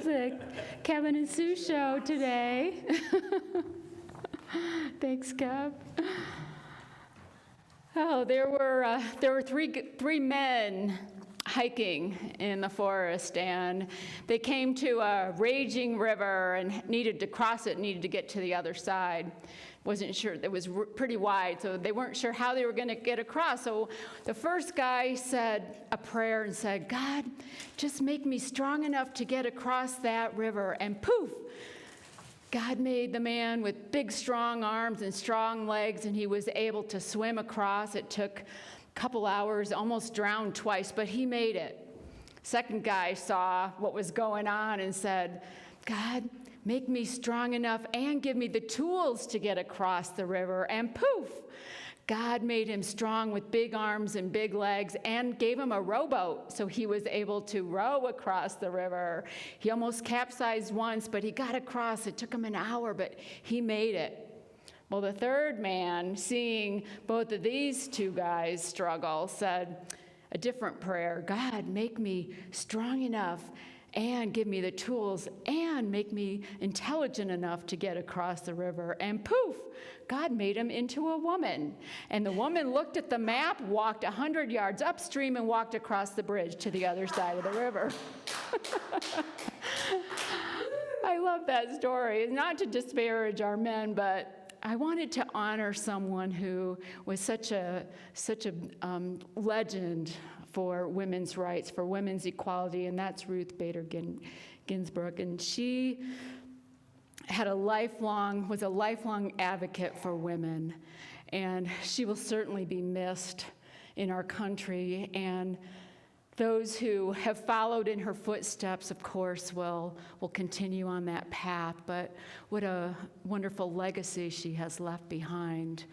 the Kevin and Sue show today. Thanks, Kev. Oh, there were three men hiking in the forest, and they came to a raging river and needed to cross it, needed to get to the other side. Wasn't sure, it was pretty wide, so they weren't sure how they were going to get across. So the first guy said a prayer and said, God, just make me strong enough to get across that river. And poof, God made the man with big, strong arms and strong legs, and he was able to swim across. It took a couple hours, almost drowned twice, but he made it. Second guy saw what was going on and said, God, make me strong enough and give me the tools to get across the river. And poof, God made him strong with big arms and big legs and gave him a rowboat so he was able to row across the river. He almost capsized once, but he got across. It took him an hour, but he made it. Well, the third man, seeing both of these two guys struggle, said a different prayer. God, make me strong enough and give me the tools and make me intelligent enough to get across the river. And poof, God made him into a woman. And the woman looked at the map, walked 100 yards upstream, and walked across the bridge to the other side of the river. I love that story. Not to disparage our men, but I wanted to honor someone who was such a legend for women's rights, for women's equality, and that's Ruth Bader Ginsburg. And she was a lifelong advocate for women, and she will certainly be missed in our country. And those who have followed in her footsteps, of course, will continue on that path. But what a wonderful legacy she has left behind.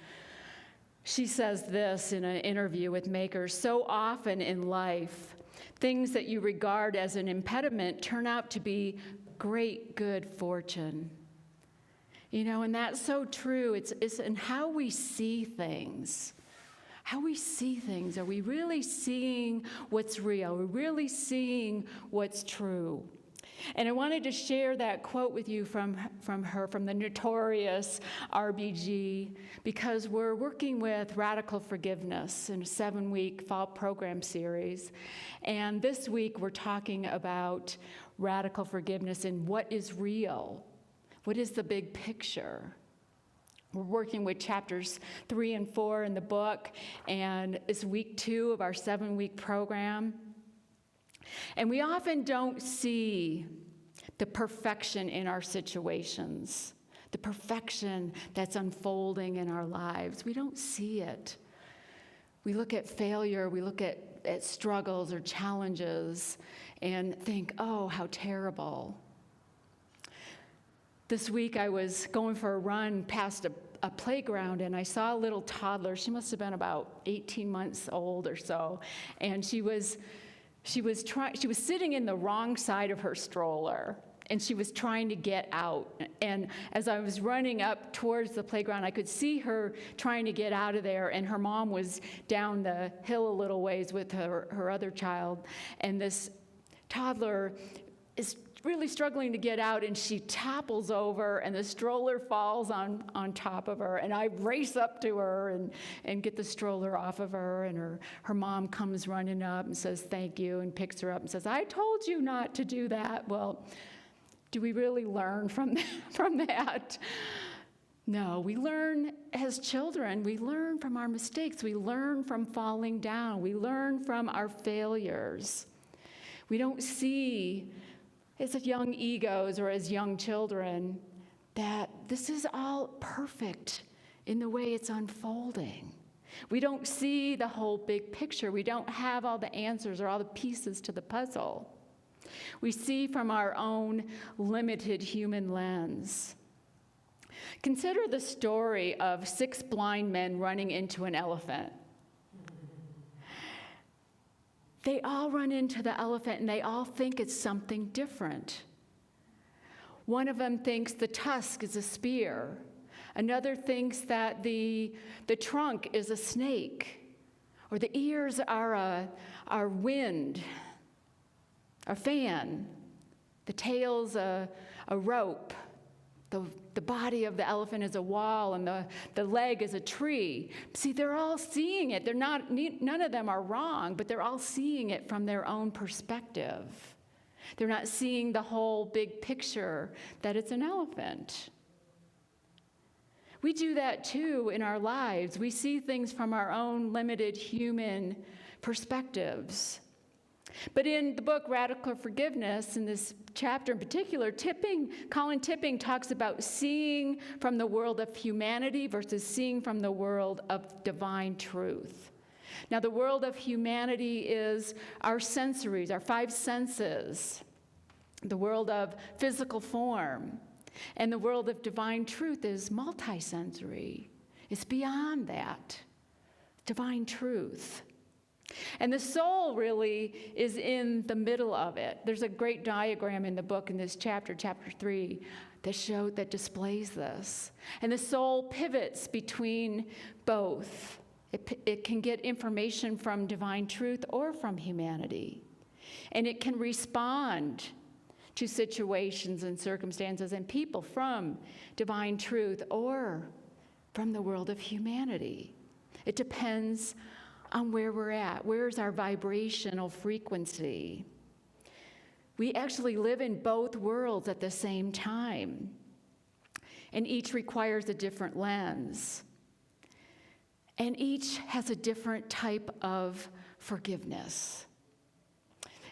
She says this in an interview with Makers: so often in life, things that you regard as an impediment turn out to be great good fortune. You know, and that's so true. It's in how we see things. How we see things. Are we really seeing what's real? Are we really seeing what's true? And I wanted to share that quote with you from the notorious RBG, because we're working with Radical Forgiveness in a 7-week fall program series. And this week we're talking about radical forgiveness and what is real. What is the big picture? We're working with chapters 3 and 4 in the book, and it's week 2 of our 7-week program. And we often don't see the perfection in our situations, the perfection that's unfolding in our lives. We don't see it. We look at failure, we look at struggles or challenges and think, oh, how terrible. This week I was going for a run past a playground, and I saw a little toddler. She must have been about 18 months old or so, and she was sitting in the wrong side of her stroller, and she was trying to get out. And as I was running up towards the playground, I could see her trying to get out of there, and her mom was down the hill a little ways with her other child, and this toddler is really struggling to get out, and she topples over, and the stroller falls on top of her, and I race up to her and get the stroller off of her, and her mom comes running up and says thank you and picks her up and says, I told you not to do that. Well, do we really learn from that? No, we learn as children. We learn from our mistakes. We learn from falling down. We learn from our failures. We don't see as young egos or as young children that this is all perfect in the way it's unfolding. We don't see the whole big picture. We don't have all the answers or all the pieces to the puzzle. We see from our own limited human lens. Consider the story of 6 blind men running into an elephant. They all run into the elephant and they all think it's something different. One of them thinks the tusk is a spear. Another thinks that the trunk is a snake, or the ears are wind, a fan. The tail's a rope. The body of the elephant is a wall, and the leg is a tree. See, they're all seeing it. None of them are wrong, but they're all seeing it from their own perspective. They're not seeing the whole big picture that it's an elephant. We do that too in our lives. We see things from our own limited human perspectives. But in the book Radical Forgiveness, in this chapter in particular, Colin Tipping talks about seeing from the world of humanity versus seeing from the world of divine truth. Now, the world of humanity is our sensories, our five senses, the world of physical form. And the world of divine truth is multisensory. It's beyond that, divine truth. And the soul really is in the middle of it. There's a great diagram in the book in this chapter 3, that displays this. And the soul pivots between both. It can get information from divine truth or from humanity. And it can respond to situations and circumstances and people from divine truth or from the world of humanity. It depends on where we're at. Where's our vibrational frequency? We actually live in both worlds at the same time, and each requires a different lens. And each has a different type of forgiveness.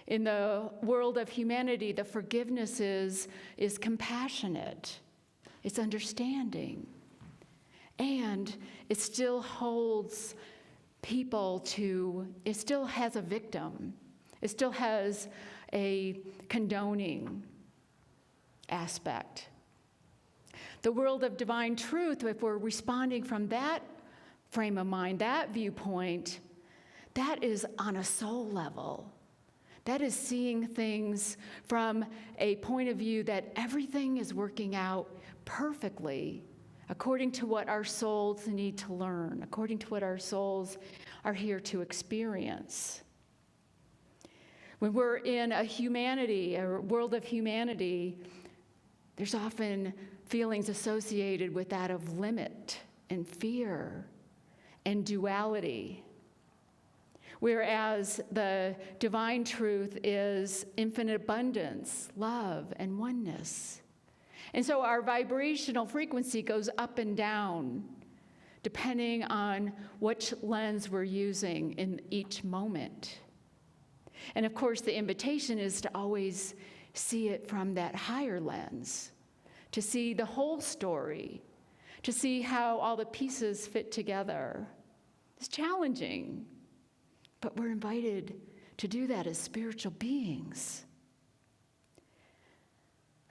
In the world of humanity, the forgiveness is compassionate, it's understanding, and it still holds people it still has a victim. It still has a condoning aspect. The world of divine truth, if we're responding from that frame of mind, that viewpoint, that is on a soul level. That is seeing things from a point of view that everything is working out perfectly according to what our souls need to learn, according to what our souls are here to experience. When we're in a world of humanity, there's often feelings associated with that of limit and fear and duality. Whereas the divine truth is infinite abundance, love, and oneness. And so our vibrational frequency goes up and down depending on which lens we're using in each moment. And of course, the invitation is to always see it from that higher lens, to see the whole story, to see how all the pieces fit together. It's challenging, but we're invited to do that as spiritual beings.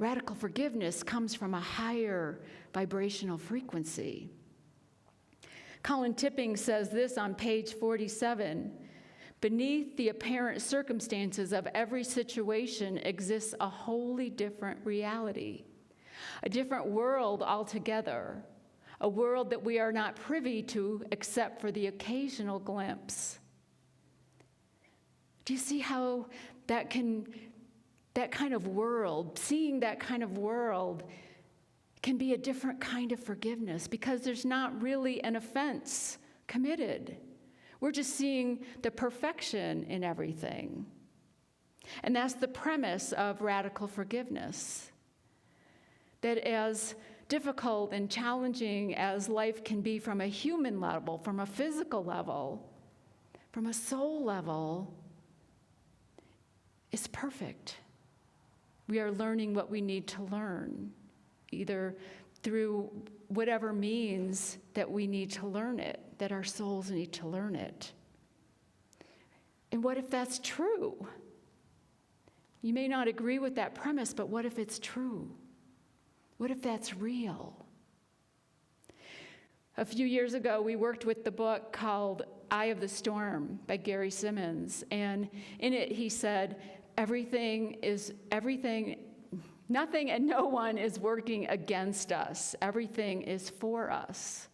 Radical forgiveness comes from a higher vibrational frequency. Colin Tipping says this on page 47, beneath the apparent circumstances of every situation exists a wholly different reality, a different world altogether, a world that we are not privy to except for the occasional glimpse. Do you see how that kind of world, seeing that kind of world, can be a different kind of forgiveness because there's not really an offense committed. We're just seeing the perfection in everything. And that's the premise of radical forgiveness. That as difficult and challenging as life can be from a human level, from a physical level, from a soul level, it's perfect. We are learning what we need to learn, either through whatever means that we need to learn it, that our souls need to learn it. And what if that's true? You may not agree with that premise, but what if it's true? What if that's real? A few years ago, we worked with the book called Eye of the Storm by Gary Simmons, and in it he said, nothing and no one is working against us. Everything is for us.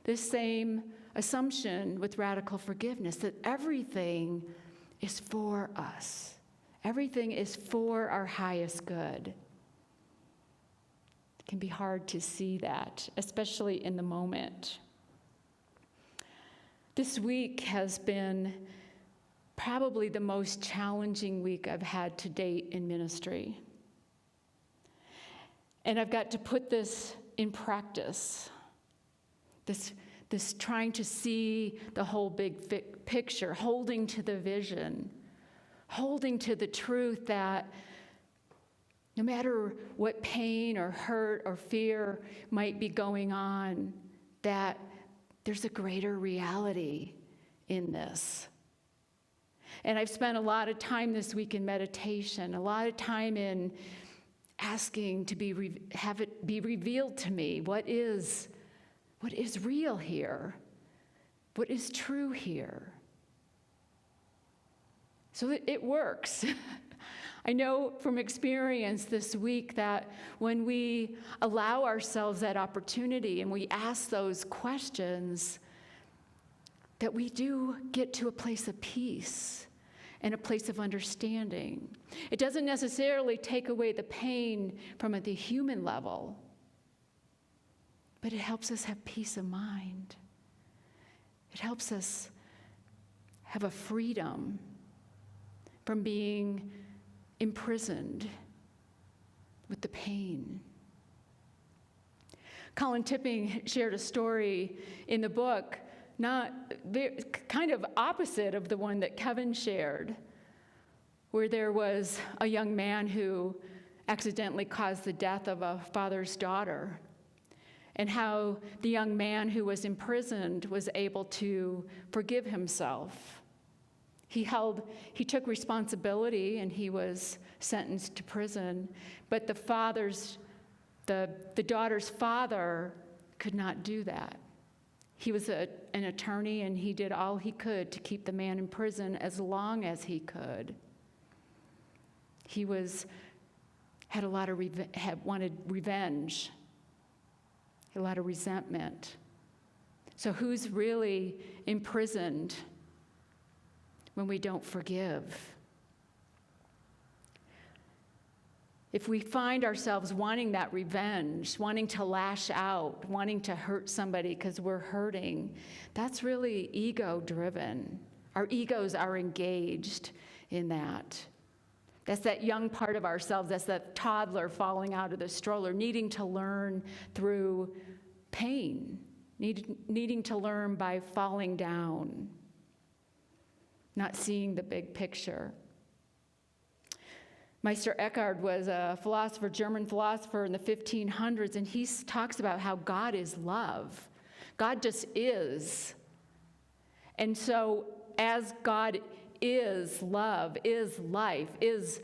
This same assumption with radical forgiveness, that everything is for us. Everything is for our highest good. It can be hard to see that, especially in the moment. This week has been probably the most challenging week I've had to date in ministry. And I've got to put this in practice, this trying to see the whole big picture, holding to the vision, holding to the truth that no matter what pain or hurt or fear might be going on, that there's a greater reality in this. And I've spent a lot of time this week in meditation, a lot of time in asking to have it be revealed to me what is real here, what is true here. So it works. I know from experience this week that when we allow ourselves that opportunity and we ask those questions, that we do get to a place of peace and a place of understanding. It doesn't necessarily take away the pain from the human level, but it helps us have peace of mind. It helps us have a freedom from being imprisoned with the pain. Colin Tipping shared a story in the book, kind of opposite of the one that Kevin shared, where there was a young man who accidentally caused the death of a father's daughter, and how the young man who was imprisoned was able to forgive himself. He took responsibility and he was sentenced to prison, but the daughter's father could not do that. He was an attorney and he did all he could to keep the man in prison as long as he could. He had a lot of wanted revenge, a lot of resentment. So who's really imprisoned when we don't forgive? If we find ourselves wanting that revenge, wanting to lash out, wanting to hurt somebody because we're hurting, that's really ego-driven. Our egos are engaged in that. That's that young part of ourselves, that's that toddler falling out of the stroller, needing to learn through pain, needing to learn by falling down, not seeing the big picture. Meister Eckhart was a German philosopher in the 1500s, and he talks about how God is love. God just is. And so as God is love, is life, is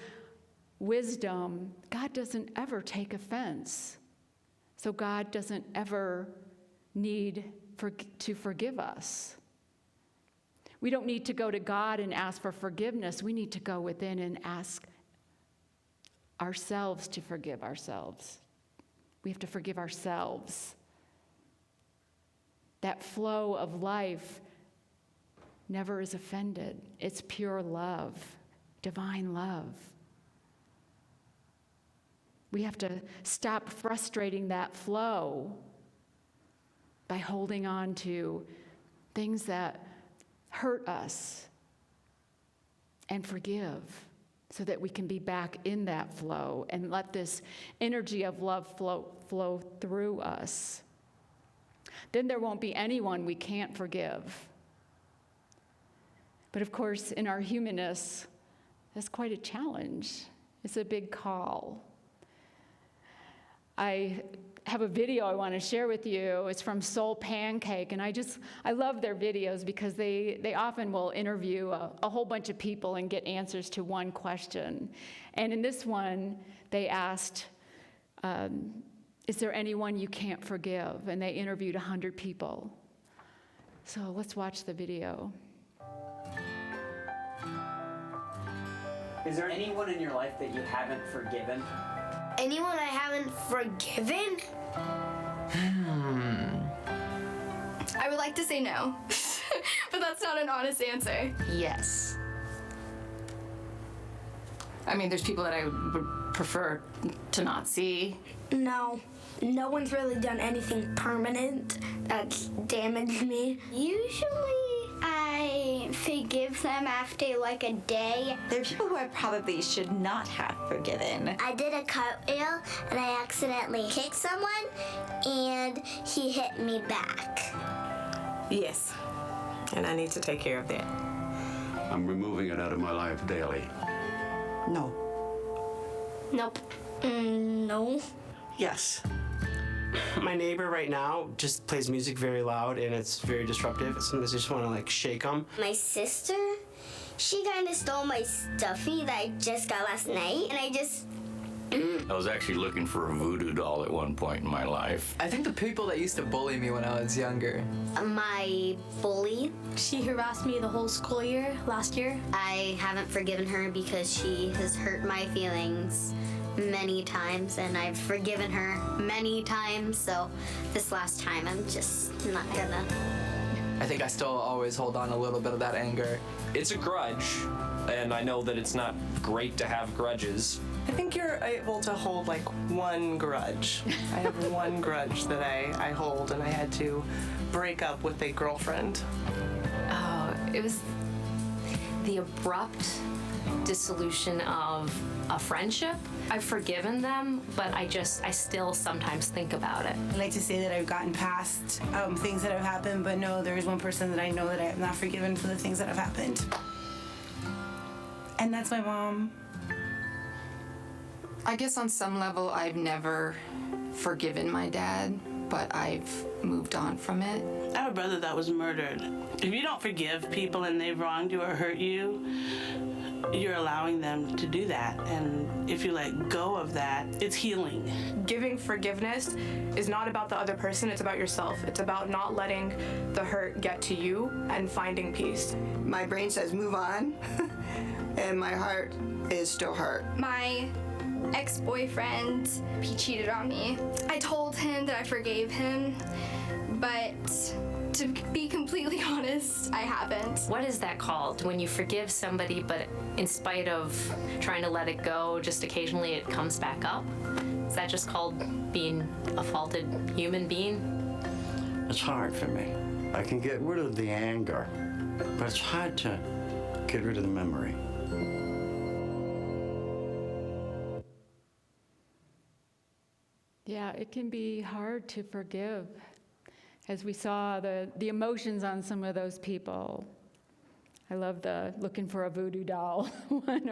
wisdom, God doesn't ever take offense. So God doesn't ever need to forgive us. We don't need to go to God and ask for forgiveness. We need to go within and ask ourselves to forgive ourselves. We have to forgive ourselves. That flow of life never is offended. It's pure love, divine love. We have to stop frustrating that flow by holding on to things that hurt us and forgive, so that we can be back in that flow and let this energy of love flow through us. Then there won't be anyone we can't forgive. But of course, in our humanness, that's quite a challenge. It's a big call. I have a video I want to share with you. It's from Soul Pancake, and I love their videos because they often will interview a whole bunch of people and get answers to one question. And in this one, they asked, is there anyone you can't forgive? And they interviewed 100 people. So let's watch the video. Is there anyone in your life that you haven't forgiven? Anyone I haven't forgiven? I would like to say no, but that's not an honest answer. Yes. I mean, there's people that I would prefer to not see. No. No one's really done anything permanent that's damaged me. Usually I forgive them after like a day. There are people who I probably should not have forgiven. I did a cartwheel and I accidentally kicked someone and he hit me back. Yes, and I need to take care of that. I'm removing it out of my life daily. No. Nope. No. Yes. My neighbor right now just plays music very loud and it's very disruptive. Sometimes I just want to like shake them. My sister, she kind of stole my stuffy that I just got last night, and I was actually looking for a voodoo doll at one point in my life. I think the people that used to bully me when I was younger. my bully. She harassed me the whole school year last year. I haven't forgiven her because she has hurt my feelings many times, and I've forgiven her many times, so this last time I'm just not gonna. I think I still always hold on a little bit of that anger. It's a grudge, and I know that it's not great to have grudges. I think you're able to hold like one grudge. I have one grudge that I hold, and I had to break up with a girlfriend. Oh, it was the abrupt dissolution of a friendship. I've forgiven them, but I still sometimes think about it. I like to say that I've gotten past things that have happened, but no, there is one person that I know that I have not forgiven for the things that have happened. And that's my mom. I guess on some level I've never forgiven my dad, but I've moved on from it. I have a brother that was murdered. If you don't forgive people and they've wronged you or hurt you, you're allowing them to do that. And if you let go of that, it's healing. Giving forgiveness is not about the other person, it's about yourself. It's about not letting the hurt get to you and finding peace. My brain says move on, and my heart is still hurt. My ex-boyfriend, he cheated on me. I told him that I forgave him, but to be completely honest, I haven't. What is that called? When you forgive somebody, but in spite of trying to let it go, just occasionally it comes back up? Is that just called being a faulted human being? It's hard for me. I can get rid of the anger, but it's hard to get rid of the memory. Yeah, it can be hard to forgive. As we saw the emotions on some of those people. I love the looking for a voodoo doll one,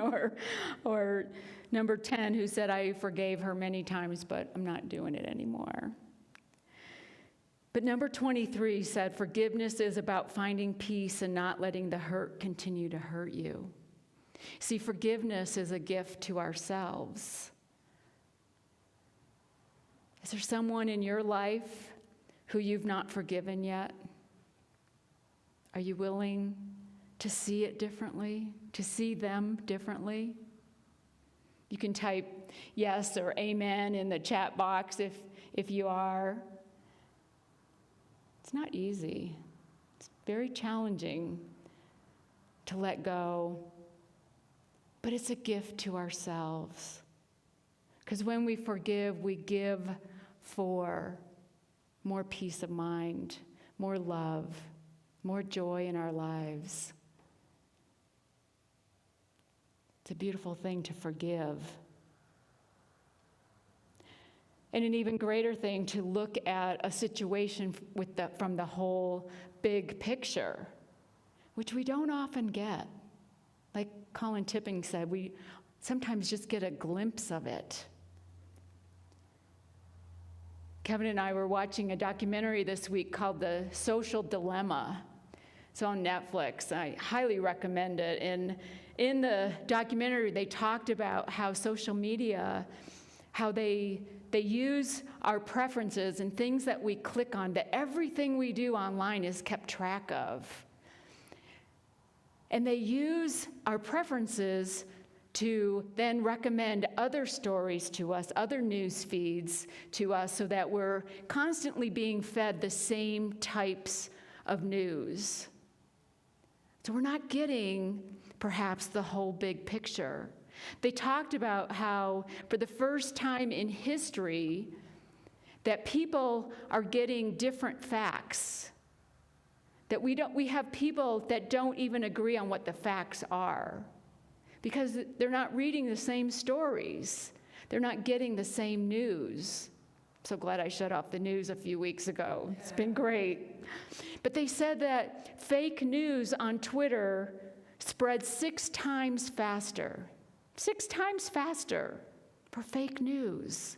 or number 10 who said, I forgave her many times, but I'm not doing it anymore. But number 23 said, forgiveness is about finding peace and not letting the hurt continue to hurt you. See, forgiveness is a gift to ourselves. Is there someone in your life who you've not forgiven yet? Are you willing to see it differently, to see them differently? You can type yes or amen in the chat box if you are. It's not easy. It's very challenging to let go, but it's a gift to ourselves. Because when we forgive, we give for more peace of mind, more love, more joy in our lives. It's a beautiful thing to forgive. And an even greater thing to look at a situation from the whole big picture, which we don't often get. Like Colin Tipping said, we sometimes just get a glimpse of it. Kevin and I were watching a documentary this week called The Social Dilemma. It's on Netflix. I highly recommend it. And in the documentary, they talked about how social media, how they use our preferences and things that we click on, that everything we do online is kept track of. And they use our preferences to then recommend other stories to us, other news feeds to us, so that we're constantly being fed the same types of news. So we're not getting, perhaps, the whole big picture. They talked about how, for the first time in history, that people are getting different facts. That we have people that don't even agree on what the facts are because they're not reading the same stories. They're not getting the same news. I'm so glad I shut off the news a few weeks ago. It's been great. But they said that fake news on Twitter spreads 6 times faster. 6 times faster for fake news.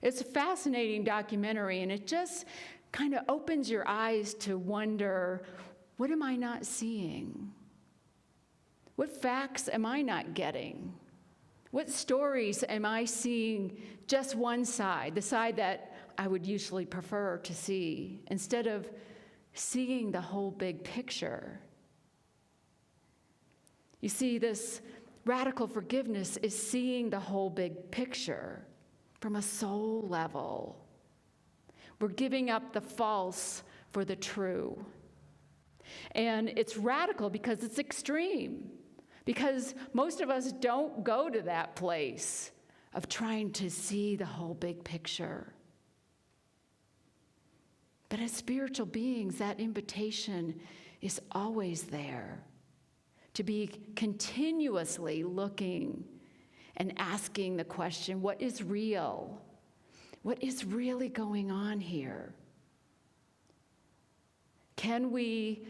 It's a fascinating documentary, and it just kind of opens your eyes to wonder, what am I not seeing? What facts am I not getting? What stories am I seeing just one side, the side that I would usually prefer to see, instead of seeing the whole big picture? You see, this radical forgiveness is seeing the whole big picture from a soul level. We're giving up the false for the true. And it's radical because it's extreme, because most of us don't go to that place of trying to see the whole big picture. But as spiritual beings, that invitation is always there, to be continuously looking and asking the question, what is real? What is really going on here? Can we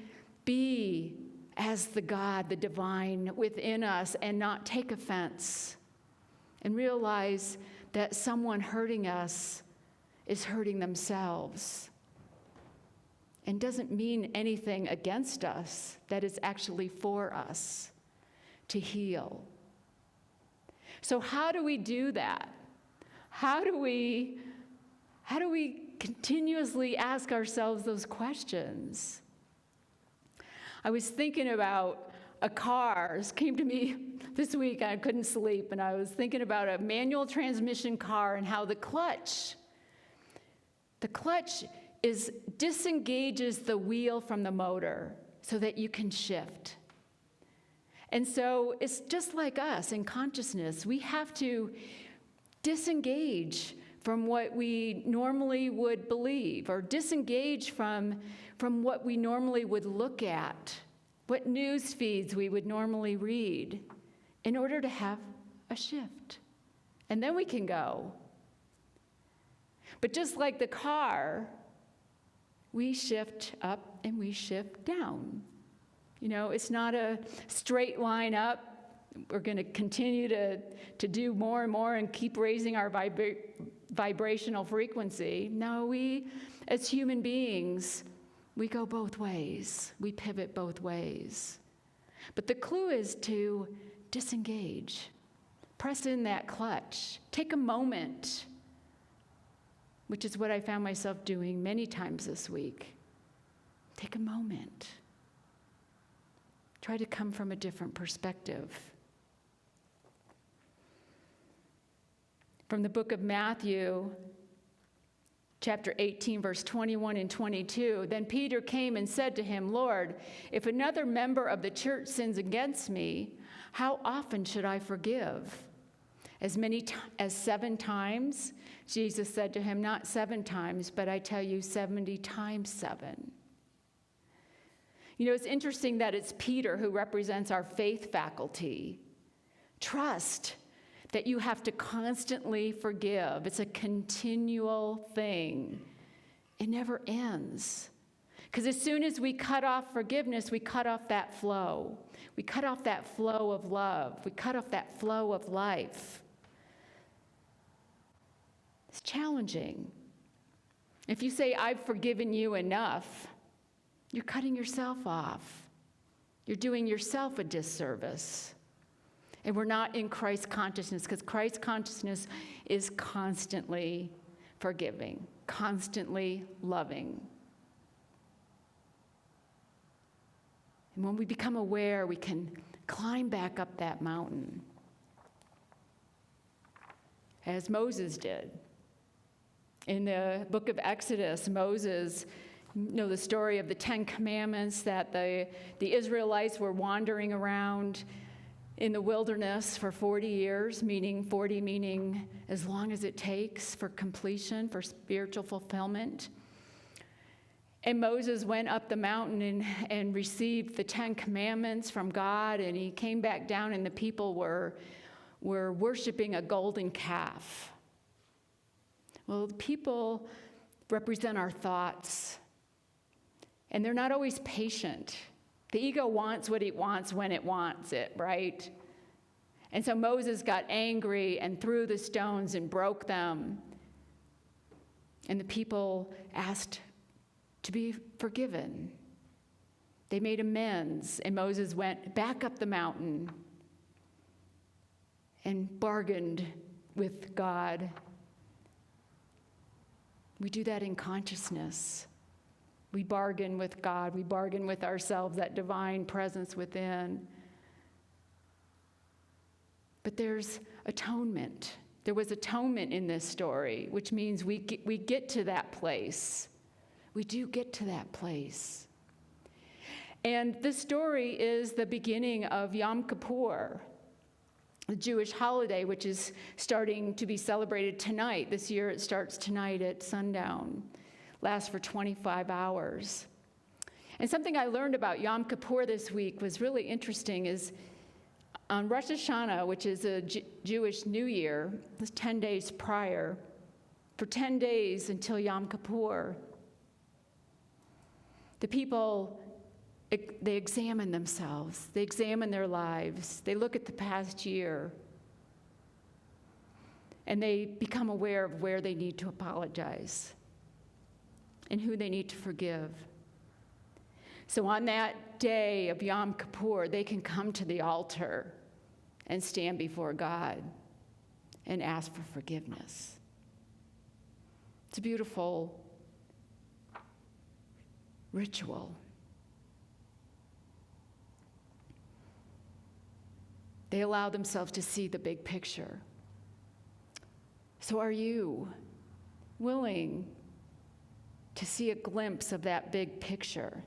be as the God, the divine within us, and not take offense and realize that someone hurting us is hurting themselves and doesn't mean anything against us, that is actually for us to heal? So how do we do that? How do we continuously ask ourselves those questions? I was thinking about a car. This came to me this week. I couldn't sleep, and I was thinking about a manual transmission car and how the clutch disengages the wheel from the motor so that you can shift. And so it's just like us in consciousness. We have to disengage from what we normally would believe, or disengage from what we normally would look at, what news feeds we would normally read, in order to have a shift. And then we can go. But just like the car, we shift up and we shift down. You know, it's not a straight line up. We're going to continue to do more and more and keep raising our vibrational frequency. No, we, as human beings, we go both ways. We pivot both ways. But the clue is to disengage. Press in that clutch. Take a moment, which is what I found myself doing many times this week. Take a moment. Try to come from a different perspective. From the book of Matthew, chapter 18, verse 21 and 22, then Peter came and said to him, Lord, if another member of the church sins against me, how often should I forgive? As many as 7 times? Jesus said to him, not 7 times, but I tell you 70 times 7. You know, it's interesting that it's Peter who represents our faith faculty. Trust that you have to constantly forgive. It's a continual thing. It never ends. Because as soon as we cut off forgiveness, we cut off that flow. We cut off that flow of love. We cut off that flow of life. It's challenging. If you say, I've forgiven you enough, you're cutting yourself off. You're doing yourself a disservice. And we're not in Christ consciousness, because Christ consciousness is constantly forgiving, constantly loving. And when we become aware, we can climb back up that mountain, as Moses did. In the book of Exodus, Moses, you know the story of the 10 Commandments, that the Israelites were wandering around in the wilderness for 40 years, meaning 40 meaning as long as it takes for completion, for spiritual fulfillment. And Moses went up the mountain and received the 10 Commandments from God, and he came back down, and the people were worshiping a golden calf. Well, the people represent our thoughts, and they're not always patient. The ego wants what it wants when it wants it, right? And so Moses got angry and threw the stones and broke them. And the people asked to be forgiven. They made amends, and Moses went back up the mountain and bargained with God. We do that in consciousness. We bargain with God. We bargain with ourselves, that divine presence within. But there's atonement. There was atonement in this story, which means we get to that place. We do get to that place. And this story is the beginning of Yom Kippur, the Jewish holiday, which is starting to be celebrated tonight. This year it starts tonight at sundown, lasts for 25 hours. And something I learned about Yom Kippur this week was really interesting is on Rosh Hashanah, which is a Jewish New Year, it was 10 days prior, for 10 days until Yom Kippur, the people, they examine themselves, they examine their lives, they look at the past year, and they become aware of where they need to apologize and who they need to forgive. So on that day of Yom Kippur, they can come to the altar and stand before God and ask for forgiveness. It's a beautiful ritual. They allow themselves to see the big picture. So are you willing to see a glimpse of that big picture?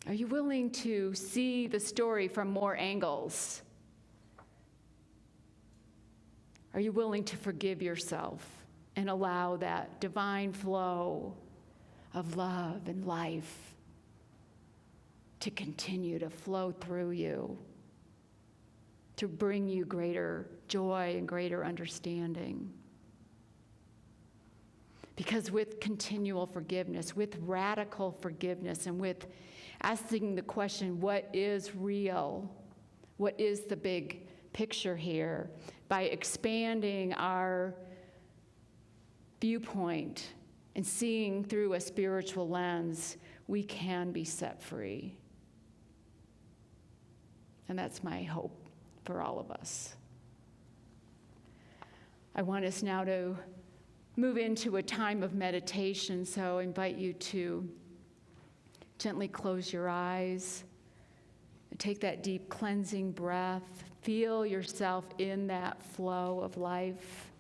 Are you willing to see the story from more angles? Are you willing to forgive yourself and allow that divine flow of love and life to continue to flow through you, to bring you greater joy and greater understanding? Because with continual forgiveness, with radical forgiveness, and with asking the question, what is real? What is the big picture here? By expanding our viewpoint and seeing through a spiritual lens, we can be set free. And that's my hope for all of us. I want us now to move into a time of meditation, so I invite you to gently close your eyes and take that deep cleansing breath. Feel yourself in that flow of life,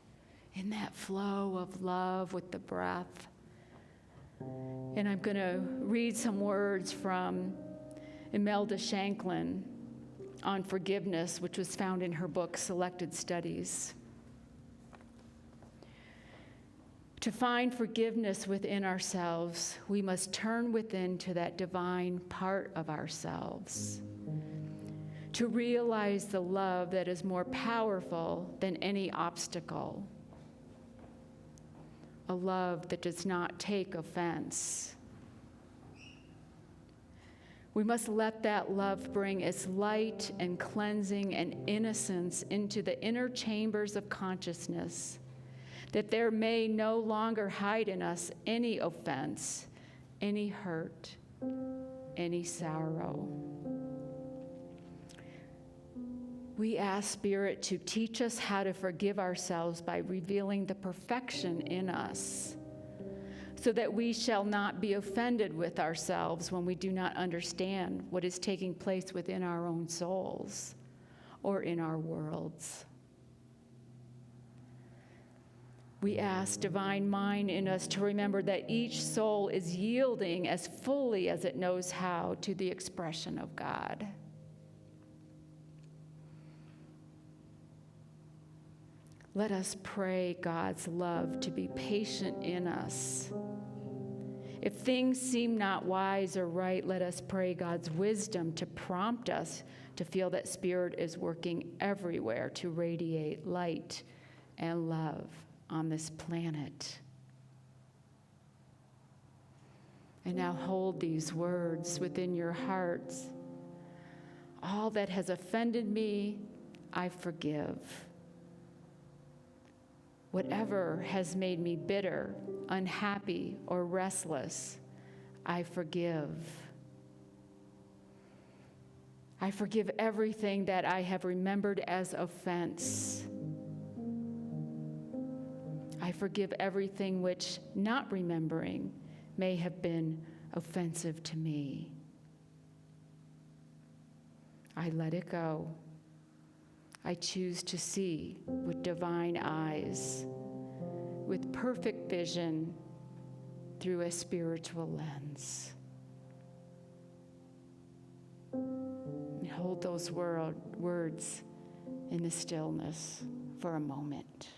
in that flow of love with the breath. And I'm going to read some words from Imelda Shanklin on forgiveness, which was found in her book, Selected Studies. To find forgiveness within ourselves, we must turn within to that divine part of ourselves, to realize the love that is more powerful than any obstacle, a love that does not take offense. We must let that love bring its light and cleansing and innocence into the inner chambers of consciousness, that there may no longer hide in us any offense, any hurt, any sorrow. We ask Spirit to teach us how to forgive ourselves by revealing the perfection in us, so that we shall not be offended with ourselves when we do not understand what is taking place within our own souls or in our worlds. We ask Divine Mind in us to remember that each soul is yielding as fully as it knows how to the expression of God. Let us pray God's love to be patient in us. If things seem not wise or right, let us pray God's wisdom to prompt us to feel that Spirit is working everywhere to radiate light and love on this planet. And now hold these words within your hearts. All that has offended me, I forgive. Whatever has made me bitter, unhappy, or restless, I forgive. I forgive everything that I have remembered as offense. I forgive everything which, not remembering, may have been offensive to me. I let it go. I choose to see with divine eyes, with perfect vision through a spiritual lens. And hold those words in the stillness for a moment.